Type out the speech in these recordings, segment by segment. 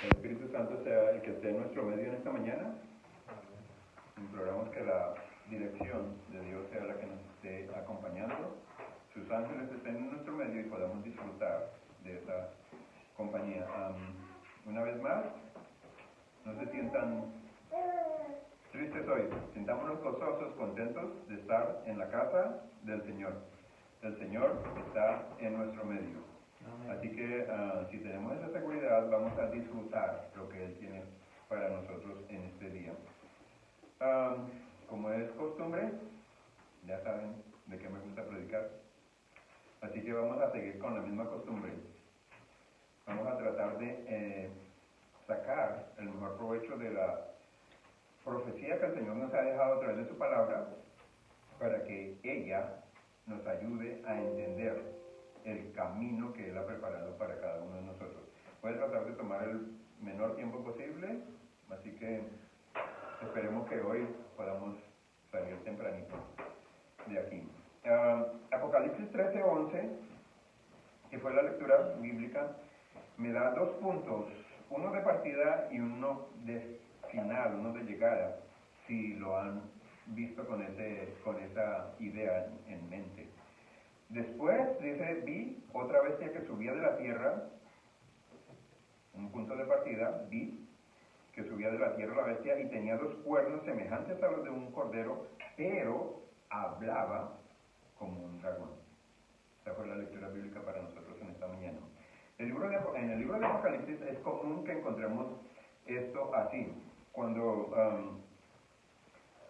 El Espíritu Santo sea el que esté en nuestro medio en esta mañana. Imploramos que la dirección de Dios sea la que nos esté acompañando. Sus ángeles estén en nuestro medio y podamos disfrutar de esa compañía. Una vez más, no se sientan tristes hoy. Sintámonos gozosos, contentos de estar en la casa del Señor. El Señor está en nuestro medio. Así que si tenemos esa seguridad, vamos a disfrutar lo que Él tiene para nosotros en este día. Como es costumbre, ya saben de qué me gusta predicar. Así que vamos a seguir con la misma costumbre. Vamos a tratar de sacar el mejor provecho de la profecía que el Señor nos ha dejado a través de su palabra, para que ella nos ayude a entender el camino que Él ha preparado para cada uno de nosotros. Voy a tratar de tomar el menor tiempo posible, así que esperemos que hoy podamos salir tempranito de aquí. Apocalipsis 13:11, que fue la lectura bíblica, me da 2 puntos, uno de partida y uno de final, uno de llegada, si lo han visto con esa idea en mente. Después dice, vi otra bestia que subía de la tierra, un punto de partida, vi que subía de la tierra la bestia y tenía 2 cuernos semejantes a los de un cordero, pero hablaba como un dragón. Esa fue la lectura bíblica para nosotros en esta mañana. En el libro de Apocalipsis es común que encontremos esto así. Cuando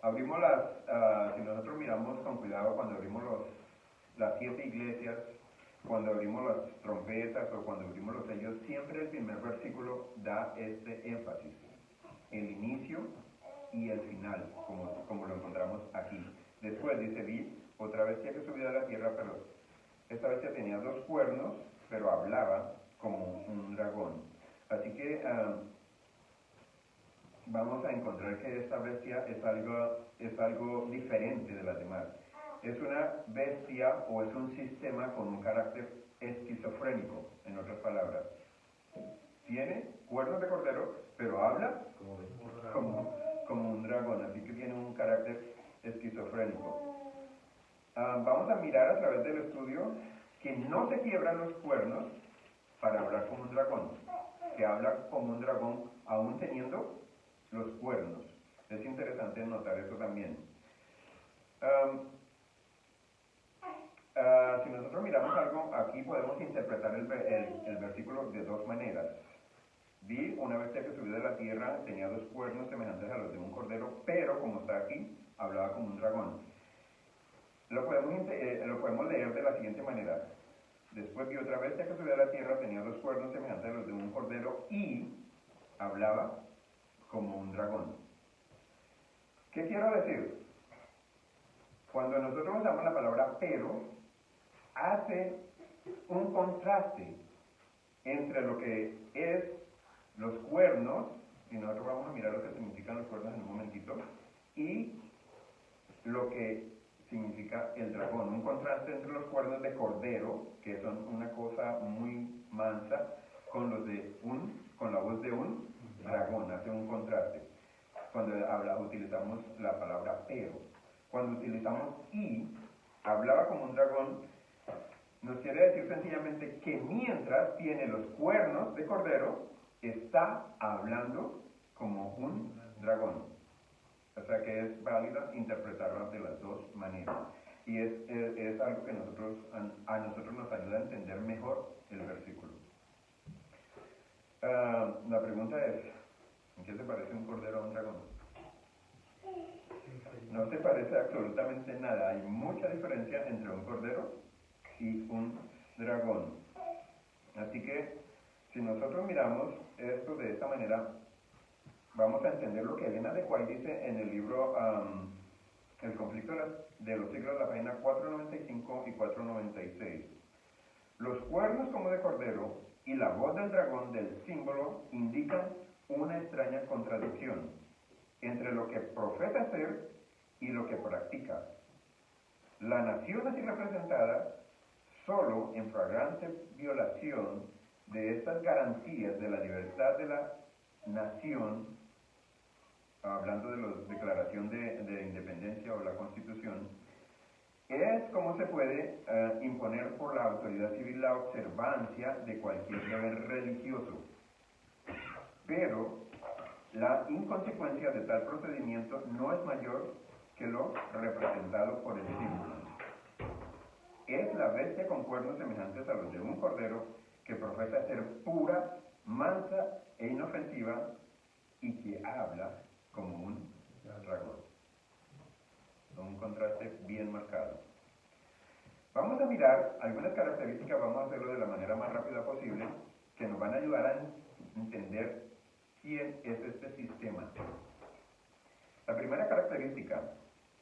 abrimos si nosotros miramos con cuidado, cuando abrimos las 7 iglesias, cuando abrimos las trompetas o cuando abrimos los sellos, siempre el primer versículo da este énfasis, el inicio y el final, como lo encontramos aquí. Después dice, vi otra bestia que subía de la tierra, pero esta bestia tenía 2 cuernos, pero hablaba como un dragón. Así que vamos a encontrar que esta bestia es algo diferente de las demás. Es una bestia o es un sistema con un carácter esquizofrénico, en otras palabras. Tiene cuernos de cordero, pero habla como un dragón, así que tiene un carácter esquizofrénico. Vamos a mirar a través del estudio que no se quiebran los cuernos para hablar como un dragón, que habla como un dragón aún teniendo los cuernos. Es interesante notar eso también. Si nosotros miramos algo, aquí podemos interpretar el versículo de 2 maneras. Vi una bestia que subió de la tierra, tenía 2 cuernos semejantes a los de un cordero, pero como está aquí, hablaba como un dragón. Lo podemos leer de la siguiente manera. Después vi otra bestia que subió de la tierra, tenía 2 cuernos semejantes a los de un cordero y hablaba como un dragón. ¿Qué quiero decir? Cuando nosotros usamos la palabra pero, hace un contraste entre lo que es los cuernos, y nosotros vamos a mirar lo que significan los cuernos en un momentito, y lo que significa el dragón. Un contraste entre los cuernos de cordero, que son una cosa muy mansa, con la voz de un dragón, hace un contraste. Cuando utilizamos la palabra pero. Cuando utilizamos y, hablaba como un dragón, nos quiere decir sencillamente que mientras tiene los cuernos de cordero, está hablando como un dragón. O sea que es válido interpretarlo de las 2 maneras. Y es algo que a nosotros nos ayuda a entender mejor el versículo. La pregunta es, ¿en qué se parece un cordero a un dragón? No se parece absolutamente nada. Hay mucha diferencia entre un cordero y un dragón. Así que, si nosotros miramos esto de esta manera, vamos a entender lo que Elena de White dice en el libro El conflicto de los siglos, la página 495 y 496. Los cuernos como de cordero y la voz del dragón del símbolo indican una extraña contradicción entre lo que profesa ser y lo que practica. La nación así representada, solo en flagrante violación de estas garantías de la libertad de la nación, hablando de la Declaración de Independencia o la Constitución, es cómo se puede imponer por la autoridad civil la observancia de cualquier deber religioso. Pero la inconsecuencia de tal procedimiento no es mayor que lo representado por el símbolo. Es la bestia con cuernos semejantes a los de un cordero que profesa ser pura, mansa e inofensiva y que habla como un dragón. Un contraste bien marcado. Vamos a mirar algunas características, vamos a hacerlo de la manera más rápida posible, que nos van a ayudar a entender quién es este sistema. La primera característica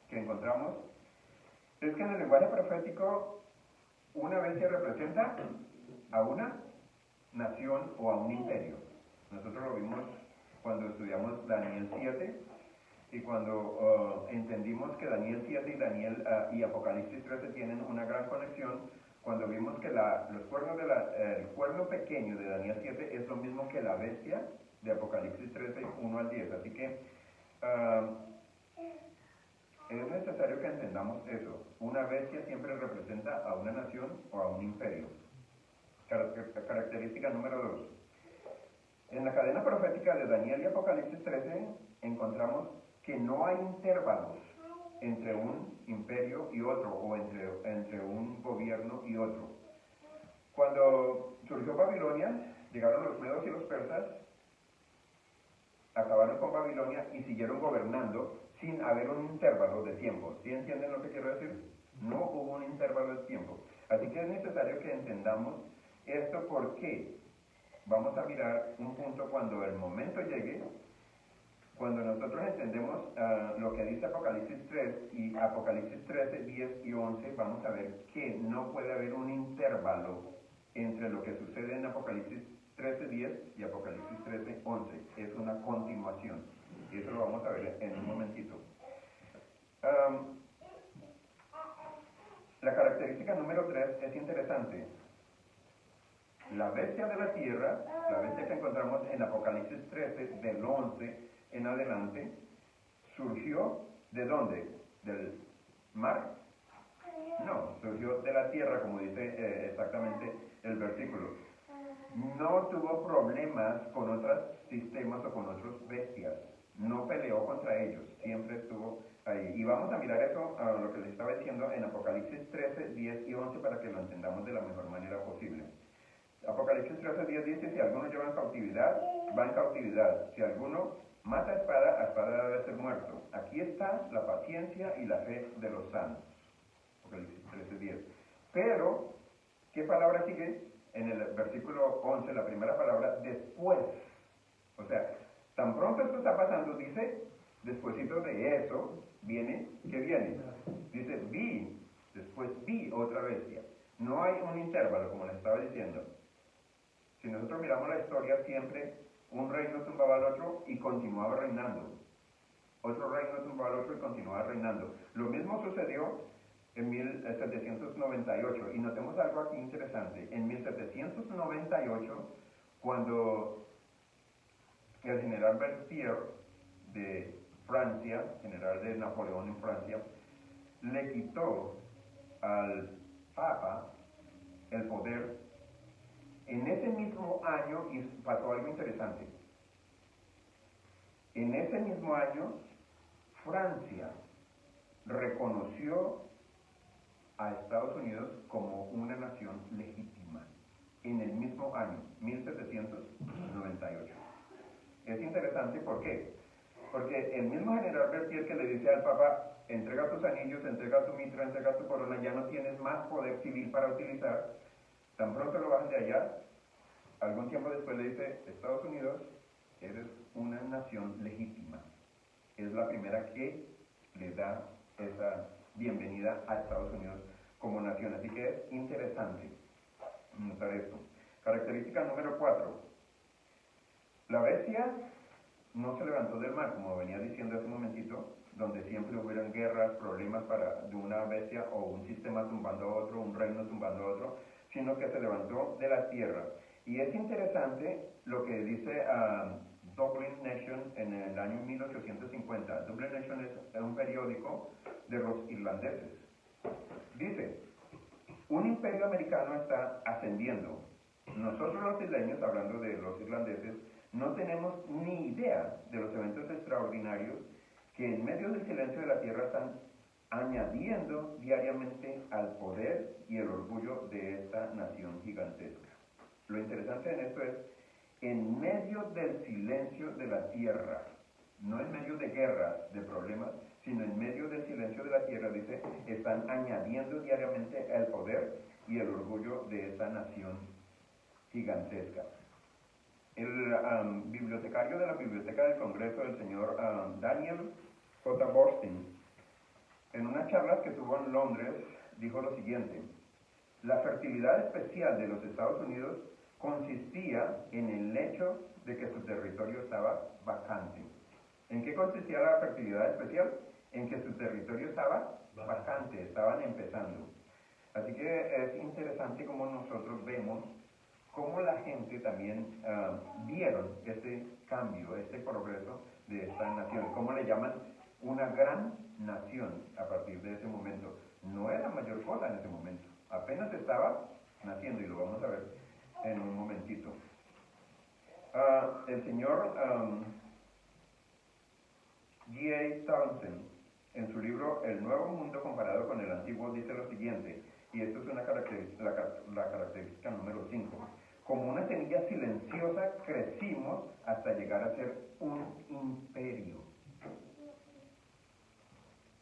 que encontramos es que en el lenguaje profético una bestia representa a una nación o a un imperio. Nosotros lo vimos cuando estudiamos Daniel 7 y cuando entendimos que Daniel 7 y Apocalipsis 13 tienen una gran conexión, cuando vimos que los cuernos el cuerno pequeño de Daniel 7 es lo mismo que la bestia de Apocalipsis 13, 1 al 10. Así que es necesario que entendamos eso. Una bestia siempre representa a una nación o a un imperio. Característica número 2. En la cadena profética de Daniel y Apocalipsis 13 encontramos que no hay intervalos entre un imperio y otro, o entre un gobierno y otro. Cuando surgió Babilonia, llegaron los medos y los persas, acabaron con Babilonia y siguieron gobernando sin haber un intervalo de tiempo. ¿Sí entienden lo que quiero decir? No hubo un intervalo de tiempo. Así que es necesario que entendamos esto porque vamos a mirar un punto cuando el momento llegue. Cuando nosotros entendemos lo que dice Apocalipsis 3 y Apocalipsis 13, 10 y 11, vamos a ver que no puede haber un intervalo entre lo que sucede en Apocalipsis 13, 10 y Apocalipsis 13, 11. Es una continuación. Y eso lo vamos a ver en un momentito. La característica número 3 es interesante. La bestia de la tierra, la bestia que encontramos en Apocalipsis 13, del 11 en adelante, surgió ¿de dónde? ¿Del mar? No, surgió de la tierra, como dice exactamente el versículo. No tuvo problemas con otros sistemas o con otras bestias. No peleó contra ellos, siempre estuvo ahí. Y vamos a mirar eso, lo que les estaba diciendo en Apocalipsis 13, 10 y 11 para que lo entendamos de la mejor manera posible. Apocalipsis 13, 10 dice, si alguno lleva en cautividad, va en cautividad. Si alguno mata a espada debe ser muerto. Aquí está la paciencia y la fe de los santos. Apocalipsis 13, 10. Pero, ¿qué palabra sigue? En el versículo 11, la primera palabra, después. O sea, tan pronto esto está pasando, dice, despuesito de eso, viene, ¿qué viene? Dice, después vi otra bestia. No hay un intervalo, como les estaba diciendo. Si nosotros miramos la historia, siempre un reino tumbaba al otro y continuaba reinando. Otro reino tumbaba al otro y continuaba reinando. Lo mismo sucedió en 1798. Y notemos algo aquí interesante. En 1798, cuando el general Berthier de Francia, general de Napoleón en Francia, le quitó al Papa el poder. En ese mismo año pasó algo interesante. En ese mismo año, Francia reconoció a Estados Unidos como una nación legítima. En el mismo año, 1798. Es interesante, ¿por qué? Porque el mismo general Berthier que le dice al Papa, entrega tus anillos, entrega tu mitra, entrega tu corona, ya no tienes más poder civil para utilizar. Tan pronto lo bajan de allá, algún tiempo después le dice, Estados Unidos, eres una nación legítima. Es la primera que le da esa bienvenida a Estados Unidos como nación. Así que es interesante notar esto. Característica número 4. La bestia no se levantó del mar, como venía diciendo hace un momentito, donde siempre hubieron guerras, problemas de una bestia o un sistema tumbando a otro, un reino tumbando a otro, sino que se levantó de la tierra. Y es interesante lo que dice Dublin Nation en el año 1850. Dublin Nation es un periódico de los irlandeses. Dice, un imperio americano está ascendiendo. Nosotros los isleños, hablando de los irlandeses, no tenemos ni idea de los eventos extraordinarios que en medio del silencio de la tierra están añadiendo diariamente al poder y el orgullo de esta nación gigantesca. Lo interesante en esto es, en medio del silencio de la tierra, no en medio de guerras, de problemas, sino en medio del silencio de la tierra, dice, están añadiendo diariamente el poder y el orgullo de esta nación gigantesca. El bibliotecario de la Biblioteca del Congreso, el señor Daniel J. Boorstin, en unas charlas que tuvo en Londres, dijo lo siguiente: la fertilidad especial de los Estados Unidos consistía en el hecho de que su territorio estaba vacante. ¿En qué consistía la fertilidad especial? En que su territorio estaba vacante, estaban empezando. Así que es interesante cómo nosotros vemos cómo la gente también vieron este cambio, este progreso de esta nación, cómo le llaman una gran nación a partir de ese momento. No era mayor cosa en ese momento, apenas estaba naciendo, y lo vamos a ver en un momentito. El señor G.A. Townsend, en su libro El Nuevo Mundo comparado con el Antiguo, dice lo siguiente, y esto es una la característica número 5. Como una semilla silenciosa crecimos hasta llegar a ser un imperio.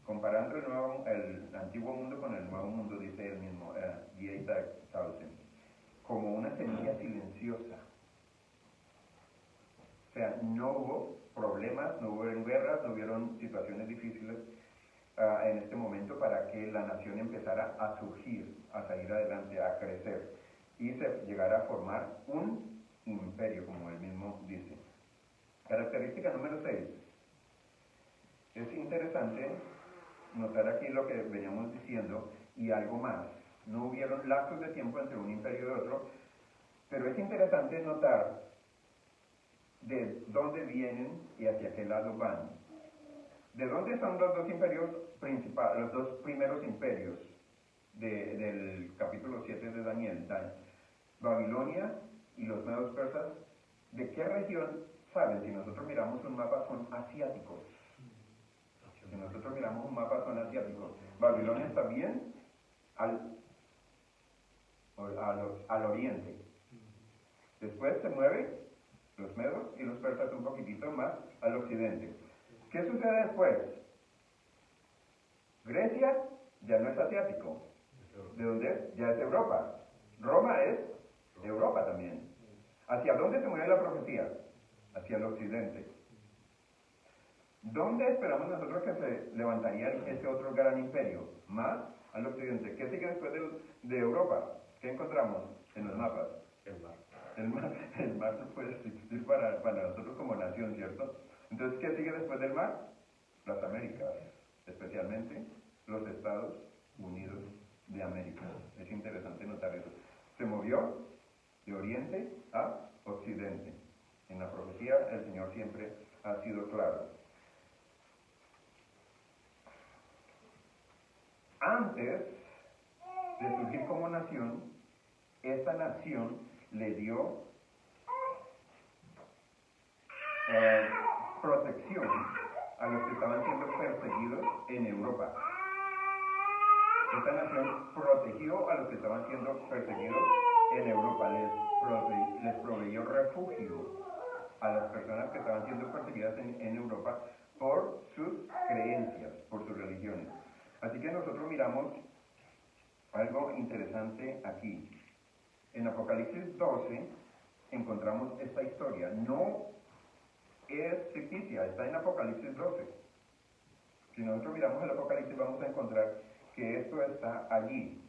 Comparando el Antiguo Mundo con el Nuevo Mundo, dice el mismo G.A. Townsend, como una semilla silenciosa. O sea, no hubo problemas, no hubo guerras, no hubieron situaciones difíciles en este momento para que la nación empezara a surgir, a salir adelante, a crecer y se llegara a formar un imperio, como él mismo dice. Característica número 6. Es interesante notar aquí lo que veníamos diciendo y algo más. No hubieron lapsos de tiempo entre un imperio y otro, pero es interesante notar de dónde vienen y hacia qué lado van. ¿De dónde son los dos imperios principales, los dos primeros imperios del capítulo 7 de Daniel? Babilonia y los medos persas. ¿De qué región saben? Si nosotros miramos un mapa, son asiáticos. Si nosotros miramos un mapa, son asiáticos. Babilonia está bien al oriente. Después se mueve los medos y los persas un poquitito más al occidente. ¿Qué sucede después? Grecia ya no es asiático. ¿De dónde es? Ya es Europa. Roma es Europa también. ¿Hacia dónde se mueve la profecía? Hacia el occidente. ¿Dónde esperamos nosotros que se levantaría este otro gran imperio? Más al occidente. ¿Qué sigue después de Europa? ¿Qué encontramos en los mapas? El mar no puede existir para nosotros como nación, ¿cierto? Entonces, ¿qué sigue después del mar? Las Américas, especialmente los Estados Unidos de América. Es interesante notar eso. Se movió de oriente a occidente. En la profecía el Señor siempre ha sido claro. Antes de surgir como nación, esta nación le dio protección a los que estaban siendo perseguidos en Europa. Esta nación protegió a los que estaban siendo perseguidos en Europa, les proveyó refugio a las personas que estaban siendo perseguidas en Europa por sus creencias, por sus religiones. Así que nosotros miramos algo interesante aquí. En Apocalipsis 12 encontramos esta historia. No es ficticia, está en Apocalipsis 12. Si nosotros miramos el Apocalipsis vamos a encontrar que esto está allí.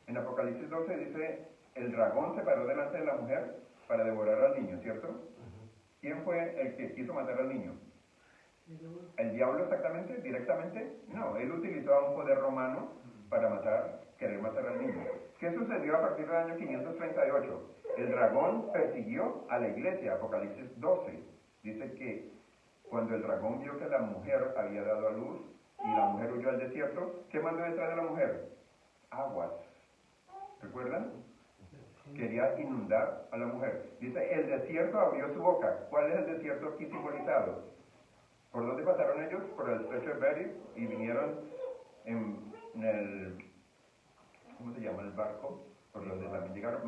En Apocalipsis 12 dice, el dragón se paró delante de la mujer para devorar al niño, ¿cierto? ¿Quién fue el que quiso matar al niño? ¿El diablo exactamente, directamente? No, él utilizó un poder romano para querer matar al niño. ¿Qué sucedió a partir del año 538? El dragón persiguió a la iglesia, Apocalipsis 12. Dice que cuando el dragón vio que la mujer había dado a luz y la mujer huyó al desierto, ¿qué mandó detrás de la mujer? Aguas. ¿Recuerdan? Quería inundar a la mujer. Dice, el desierto abrió su boca. ¿Cuál es el desierto aquí simbolizado? ¿Por dónde pasaron ellos? Por el estrecho de Bering y vinieron en el, ¿cómo se llama el barco? Por donde también llegaron,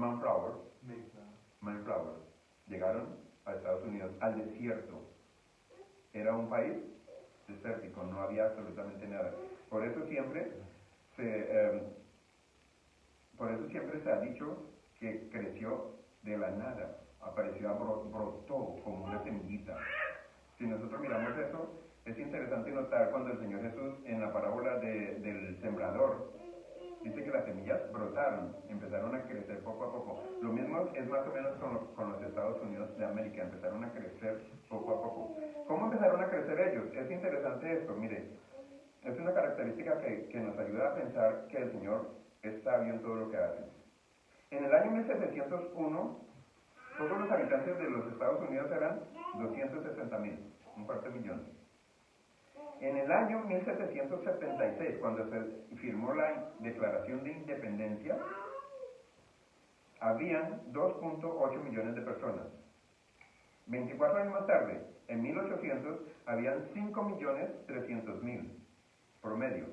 Mayflower. Llegaron a Estados Unidos, al desierto. Era un país desértico, no había absolutamente nada. Por eso siempre se ha dicho que creció de la nada, apareció, brotó como una semillita. Si nosotros miramos eso, es interesante notar cuando el Señor Jesús, en la parábola del sembrador, dice que las semillas brotaron, empezaron a crecer poco a poco. Lo mismo es más o menos con los Estados Unidos de América, empezaron a crecer poco a poco. ¿Cómo empezaron a crecer ellos? Es interesante esto, mire, es una característica que nos ayuda a pensar que el Señor es sabio en todo lo que hace. En el año 1701, todos los habitantes de los Estados Unidos eran 260,000, un cuarto de millón. En el año 1776, cuando se firmó la Declaración de Independencia, habían 2.8 millones de personas. 24 años más tarde, en 1800, habían 5.300.000 promedio.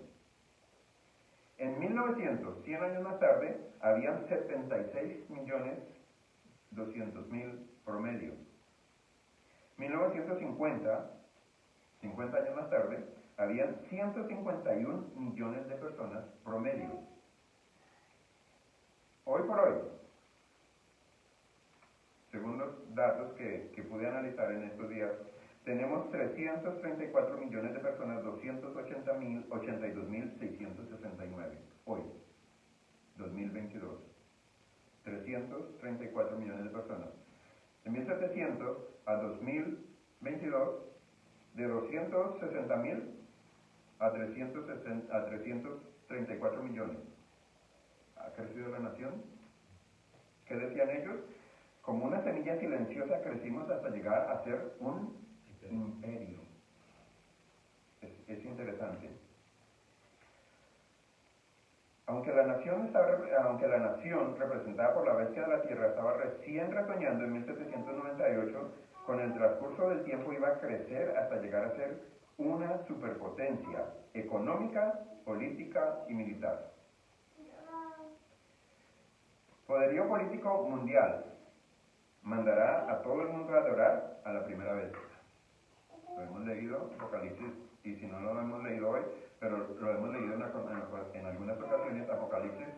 En 1900, 100 años más tarde, habían 76.200.000 promedio. 1950, 50 años más tarde, habían 151 millones de personas promedio. Hoy por hoy, según los datos que pude analizar en estos días, tenemos 334 millones de personas, 282.669. Hoy, 2022. 334 millones de personas. De 1700 a 2022, de 260.000 a 334 millones. ¿Ha crecido la nación? ¿Qué decían ellos? Como una semilla silenciosa crecimos hasta llegar a ser un imperio. Es interesante. Aunque la nación representada por la bestia de la tierra estaba recién retoñando en 1798, con el transcurso del tiempo iba a crecer hasta llegar a ser una superpotencia económica, política y militar. Poderío político mundial. Mandará a todo el mundo a adorar a la primera vez. Lo hemos leído, Apocalipsis, y si no lo hemos leído hoy, pero lo hemos leído en algunas ocasiones, Apocalipsis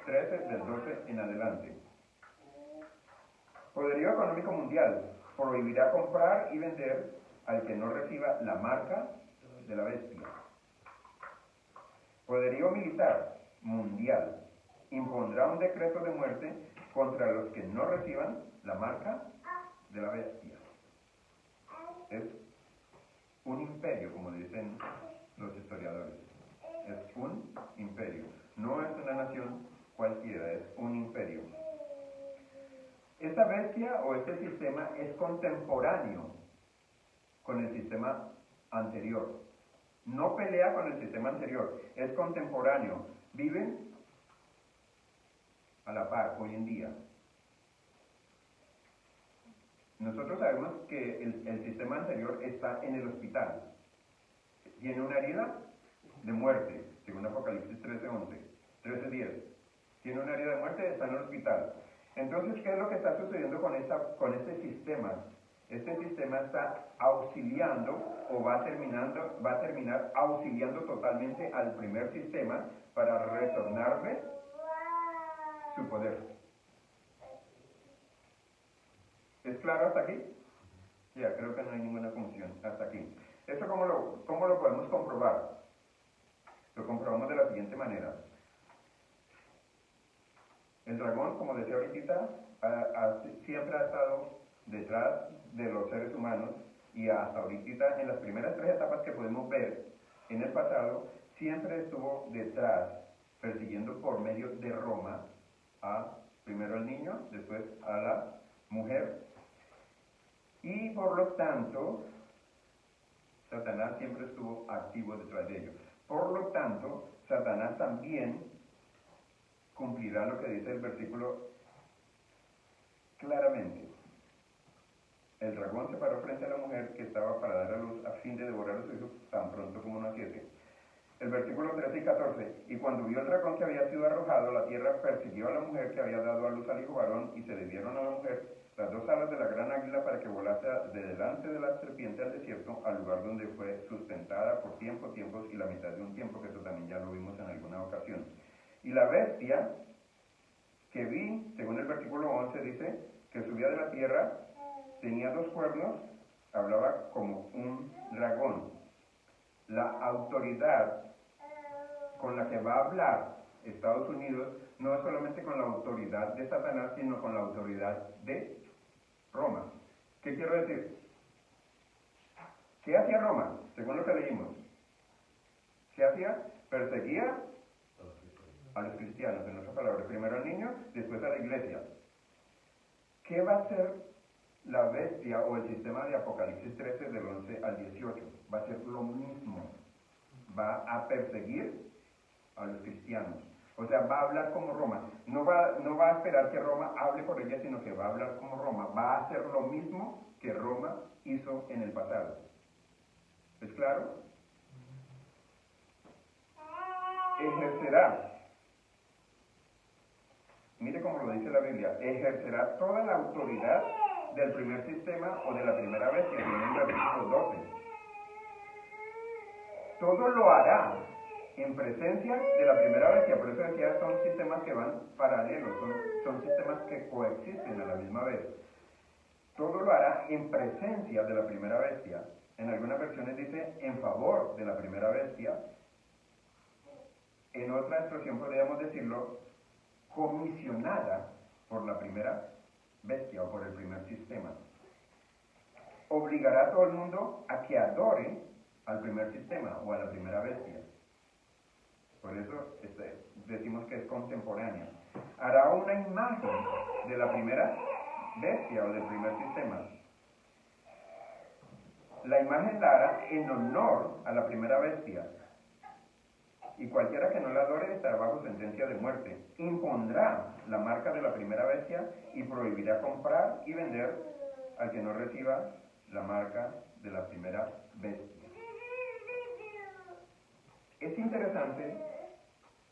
13, del 12 en adelante. Poderío económico mundial. Prohibirá comprar y vender al que no reciba la marca de la bestia. Poderío militar mundial. Impondrá un decreto de muerte contra los que no reciban la marca de la bestia. Es un imperio, como dicen los historiadores. Es un imperio. No es una nación cualquiera, es un imperio. Esta bestia o este sistema es contemporáneo con el sistema anterior. No pelea con el sistema anterior, es contemporáneo. Viven a la par hoy en día. Nosotros sabemos que el sistema anterior está en el hospital. Tiene una herida de muerte, según Apocalipsis 13:10. Tiene una herida de muerte, está en el hospital. Entonces, ¿qué es lo que está sucediendo con este sistema? Este sistema está auxiliando o va a terminar auxiliando totalmente al primer sistema para retornarle su poder. ¿Es claro hasta aquí? Ya, creo que no hay ninguna confusión hasta aquí. ¿Esto cómo lo podemos comprobar? Lo comprobamos de la siguiente manera. El dragón, como decía ahorita, siempre ha estado detrás de los seres humanos y hasta ahorita, en las primeras 3 etapas que podemos ver en el pasado, siempre estuvo detrás, persiguiendo por medio de Roma a primero al niño, después a la mujer, y por lo tanto, Satanás siempre estuvo activo detrás de ellos. Por lo tanto, Satanás también cumplirá lo que dice el versículo claramente. El dragón se paró frente a la mujer que estaba para dar a luz a fin de devorar a su hijo tan pronto como naciese. El versículo 13 y 14. Y cuando vio el dragón que había sido arrojado, la tierra persiguió a la mujer que había dado a luz al hijo varón, y se le dieron a la mujer las dos alas de la gran águila para que volase de delante de la serpiente al desierto, al lugar donde fue sustentada por tiempos y la mitad de un tiempo, que eso también ya lo vimos en alguna ocasión. Y la bestia que vi, según el versículo 11, dice que subía de la tierra, tenía dos cuernos, hablaba como un dragón. La autoridad con la que va a hablar Estados Unidos no es solamente con la autoridad de Satanás, sino con la autoridad de Roma. ¿Qué quiero decir? ¿Qué hacía Roma? Según lo que leímos. ¿Qué hacía? Perseguía a los cristianos, en otras palabras, primero al niño, después a la iglesia. ¿Qué va a hacer la bestia o el sistema de Apocalipsis 13 del 11 al 18? Va a ser lo mismo. Va a perseguir a los cristianos. O sea, va a hablar como Roma. No va a esperar que Roma hable por ella, sino que va a hablar como Roma. Va a hacer lo mismo que Roma hizo en el pasado. ¿Es claro? Ejercerá. Mire cómo lo dice la Biblia. Ejercerá toda la autoridad del primer sistema o de la primera bestia, que viene en el versículo 12. Todo lo hará en presencia de la primera bestia. Por eso decía, son sistemas que van paralelos, son sistemas que coexisten a la misma vez. Todo lo hará en presencia de la primera bestia. En algunas versiones dice en favor de la primera bestia. En otra expresión podríamos decirlo comisionada por la primera bestia o por el primer sistema. Obligará a todo el mundo a que adore al primer sistema o a la primera bestia. Por eso decimos que es contemporánea. Hará una imagen de la primera bestia o del primer sistema. La imagen la hará en honor a la primera bestia. Y cualquiera que no la adore estará bajo sentencia de muerte. Impondrá la marca de la primera bestia y prohibirá comprar y vender al que no reciba la marca de la primera bestia. Es interesante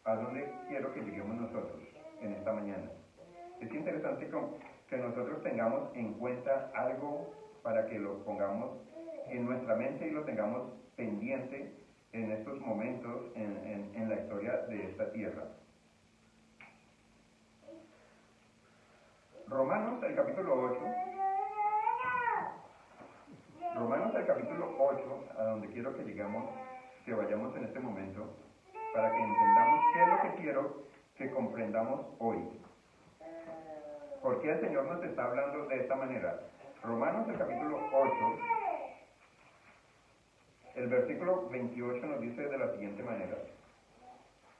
a dónde quiero que lleguemos nosotros en esta mañana. Es interesante que nosotros tengamos en cuenta algo para que lo pongamos en nuestra mente y lo tengamos pendiente en estos momentos en la historia de esta tierra. Romanos, el capítulo 8, a donde quiero que llegamos, que vayamos en este momento, para que entendamos qué es lo que quiero que comprendamos hoy. ¿Por qué el Señor nos está hablando de esta manera? Romanos, el capítulo 8, el versículo 28 nos dice de la siguiente manera.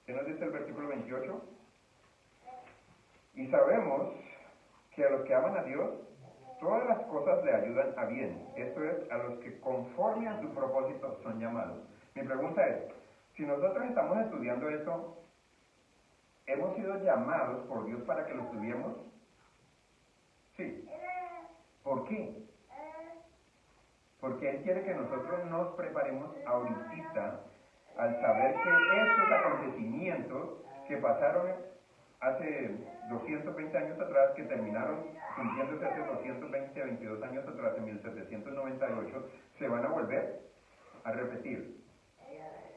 ¿Qué nos dice el versículo 28? Y sabemos que a los que aman a Dios, todas las cosas le ayudan a bien. Esto es, a los que conforme a su propósito son llamados. Mi pregunta es, si nosotros estamos estudiando esto, ¿hemos sido llamados por Dios para que lo estudiemos? Sí. ¿Por qué? Porque Él quiere que nosotros nos preparemos ahorita al saber que estos acontecimientos que pasaron hace 220 años atrás, que terminaron cumpliéndose hace 22 años atrás, en 1798, se van a volver a repetir.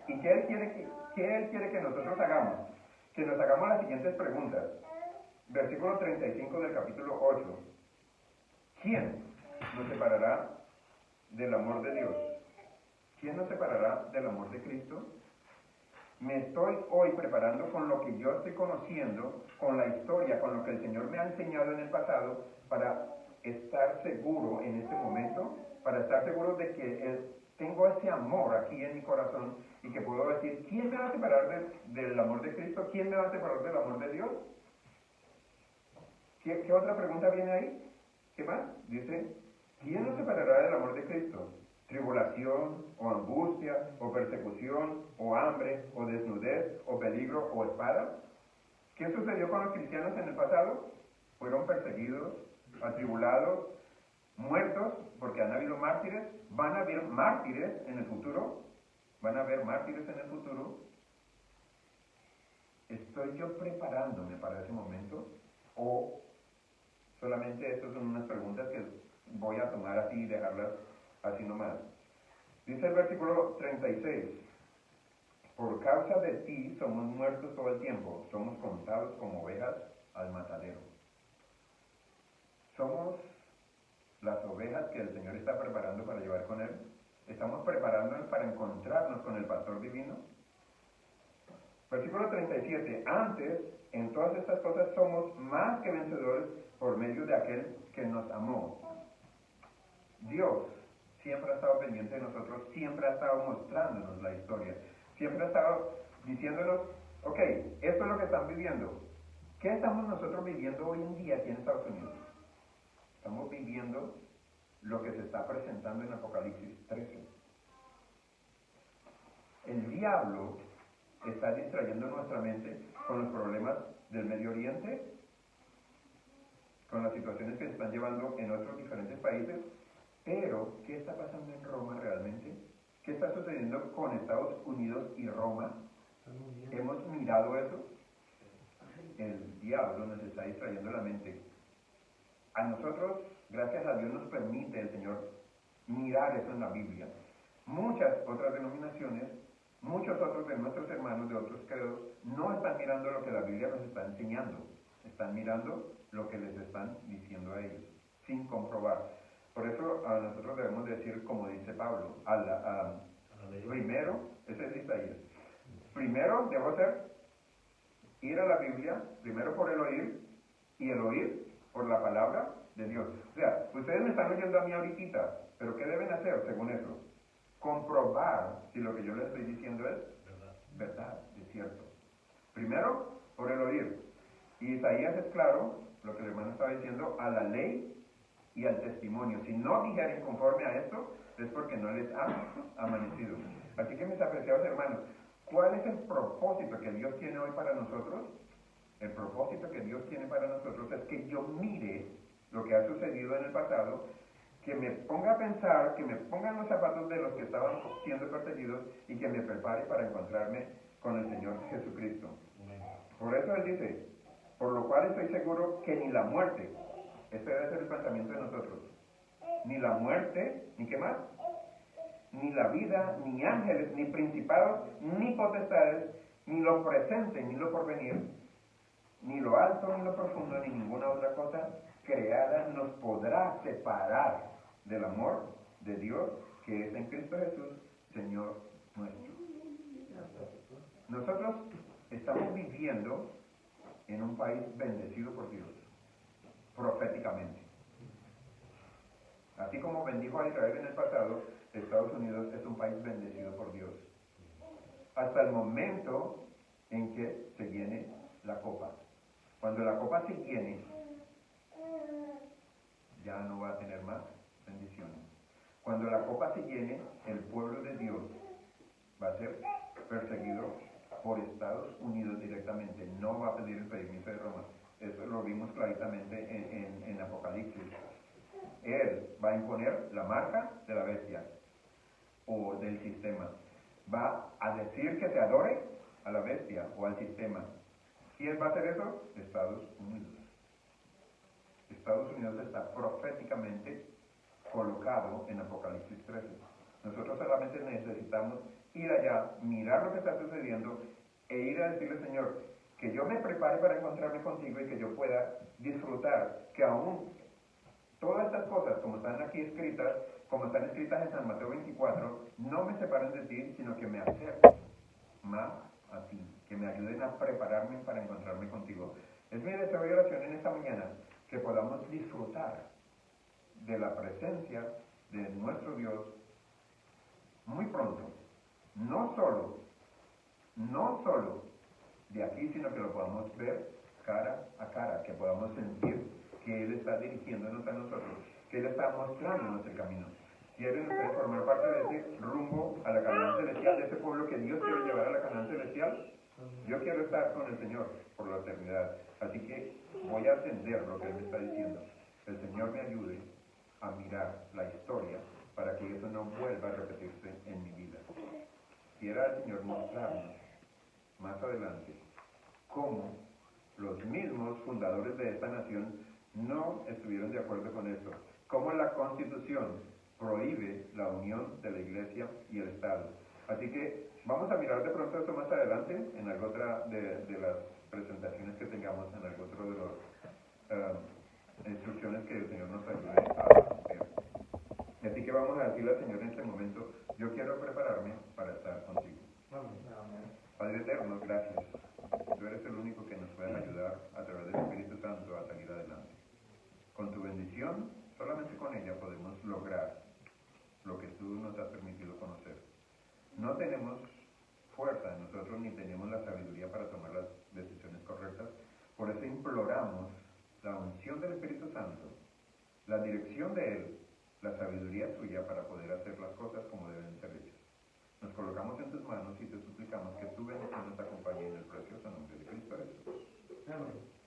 ¿Y qué Él quiere que nosotros hagamos? Que nos hagamos las siguientes preguntas. Versículo 35 del capítulo 8. ¿Quién nos separará del amor de Dios? ¿Quién nos separará del amor de Cristo? Me estoy hoy preparando con lo que yo estoy conociendo, con la historia, con lo que el Señor me ha enseñado en el pasado, para estar seguro en este momento, para estar seguro de que tengo ese amor aquí en mi corazón y que puedo decir, ¿quién me va a separar del amor de Cristo? ¿Quién me va a separar del amor de Dios? ¿Qué otra pregunta viene ahí? ¿Qué más? Dice, ¿quién nos separará del amor de Cristo? ¿Tribulación, o angustia, o persecución, o hambre, o desnudez, o peligro, o espada? ¿Qué sucedió con los cristianos en el pasado? Fueron perseguidos, atribulados, muertos, porque han habido mártires. ¿Van a haber mártires en el futuro? ¿Van a haber mártires en el futuro? ¿Estoy yo preparándome para ese momento? ¿O solamente estas son unas preguntas que voy a tomar así y dejarlas así nomás? Dice el versículo 36, por causa de ti somos muertos todo el tiempo, somos contados como ovejas al matadero. Somos las ovejas que el Señor está preparando para llevar con Él. Estamos preparándonos para encontrarnos con el pastor divino. Versículo 37, antes, en todas estas cosas somos más que vencedores por medio de aquel que nos amó. Dios siempre ha estado pendiente de nosotros, siempre ha estado mostrándonos la historia, siempre ha estado diciéndonos, ok, esto es lo que están viviendo. ¿Qué estamos nosotros viviendo hoy en día aquí en Estados Unidos? Estamos viviendo lo que se está presentando en Apocalipsis 13. El diablo está distrayendo nuestra mente con los problemas del Medio Oriente, con las situaciones que se están llevando en otros diferentes países, pero ¿qué está pasando en Roma realmente? ¿Qué está sucediendo con Estados Unidos y Roma? ¿Hemos mirado eso? El diablo nos está distrayendo la mente. A nosotros, gracias a Dios, nos permite el Señor mirar eso en la Biblia. Muchas otras denominaciones, muchos otros de nuestros hermanos de otros credos, no están mirando lo que la Biblia nos está enseñando. Están mirando lo que les están diciendo a ellos, sin comprobar. Por eso a nosotros debemos decir, como dice Pablo, primero, ese es Isaías, primero debo ir a la Biblia, primero por el oír, y el oír por la palabra de Dios. O sea, ustedes me están oyendo a mí ahorita, pero ¿qué deben hacer según eso? Comprobar si lo que yo les estoy diciendo es verdad, es cierto. Primero, por el oír. Y Isaías es claro, lo que el hermano estaba diciendo, a la ley y al testimonio. Si no dijeren conforme a esto, es porque no les ha amanecido. Así que mis apreciados hermanos, ¿cuál es el propósito que Dios tiene hoy para nosotros? El propósito que Dios tiene para nosotros es que yo mire lo que ha sucedido en el pasado, que me ponga a pensar, que me ponga en los zapatos de los que estaban siendo perseguidos y que me prepare para encontrarme con el Señor Jesucristo. Por eso Él dice, por lo cual estoy seguro que ni la muerte, este debe ser el pensamiento de nosotros, ni la muerte, ni qué más, ni la vida, ni ángeles, ni principados, ni potestades, ni lo presente, ni lo porvenir, ni lo alto, ni lo profundo, ni ninguna otra cosa creada nos podrá separar del amor de Dios que es en Cristo Jesús, Señor nuestro. Nosotros estamos viviendo en un país bendecido por Dios, proféticamente. Así como bendijo a Israel en el pasado, Estados Unidos es un país bendecido por Dios. Hasta el momento en que se llene la copa. Cuando la copa se llene, ya no va a tener más bendiciones. Cuando la copa se llene, el pueblo de Dios va a ser perseguido por Estados Unidos directamente. No va a pedir el permiso de Roma. Eso lo vimos claramente en Apocalipsis. Él va a imponer la marca de la bestia o del sistema. Va a decir que se adore a la bestia o al sistema. ¿Quién va a hacer eso? Estados Unidos. Estados Unidos está proféticamente colocado en Apocalipsis 13. Nosotros solamente necesitamos ir allá, mirar lo que está sucediendo e ir a decirle, Señor, que yo me prepare para encontrarme contigo y que yo pueda disfrutar, que aún todas estas cosas, como están aquí escritas, como están escritas en San Mateo 24, no me separen de ti, sino que me acerquen más a ti, que me ayuden a prepararme para encontrarme contigo. Es mi deseo y oración en esta mañana que podamos disfrutar de la presencia de nuestro Dios muy pronto. No solo de aquí, sino que lo podamos ver cara a cara, que podamos sentir que Él está dirigiéndonos a nosotros, que Él está mostrándonos el camino. ¿Quieren ustedes formar parte de ese rumbo a la Canaán celestial, de ese pueblo que Dios quiere llevar a la Canaán celestial? Yo quiero estar con el Señor por la eternidad, así que voy a atender lo que Él me está diciendo. El Señor me ayude a mirar la historia para que eso no vuelva a repetirse en mi vida. Quiera el Señor mostrarnos más adelante cómo los mismos fundadores de esta nación no estuvieron de acuerdo con esto, cómo la Constitución prohíbe la unión de la Iglesia y el Estado. Así que vamos a mirar de pronto esto más adelante en alguna otra de las presentaciones que tengamos, en algún otro de las instrucciones que el Señor nos ayude a hacer. Así que vamos a decirle al Señor en este momento: yo quiero prepararme para estar contigo. Padre eterno, gracias. Tú eres el único que nos puede ayudar a través del Espíritu Santo a salir adelante. Con tu bendición, solamente con ella podemos lograr lo que tú nos has permitido conocer. No tenemos fuerza en nosotros ni tenemos la sabiduría para tomar las decisiones correctas. Por eso imploramos la unción del Espíritu Santo, la dirección de Él, la sabiduría suya para poder hacer las cosas como deben ser hechas. Nos colocamos en tus manos y te suplicamos que tu bendición nos acompañe en el precioso nombre de Cristo Jesús. Amén.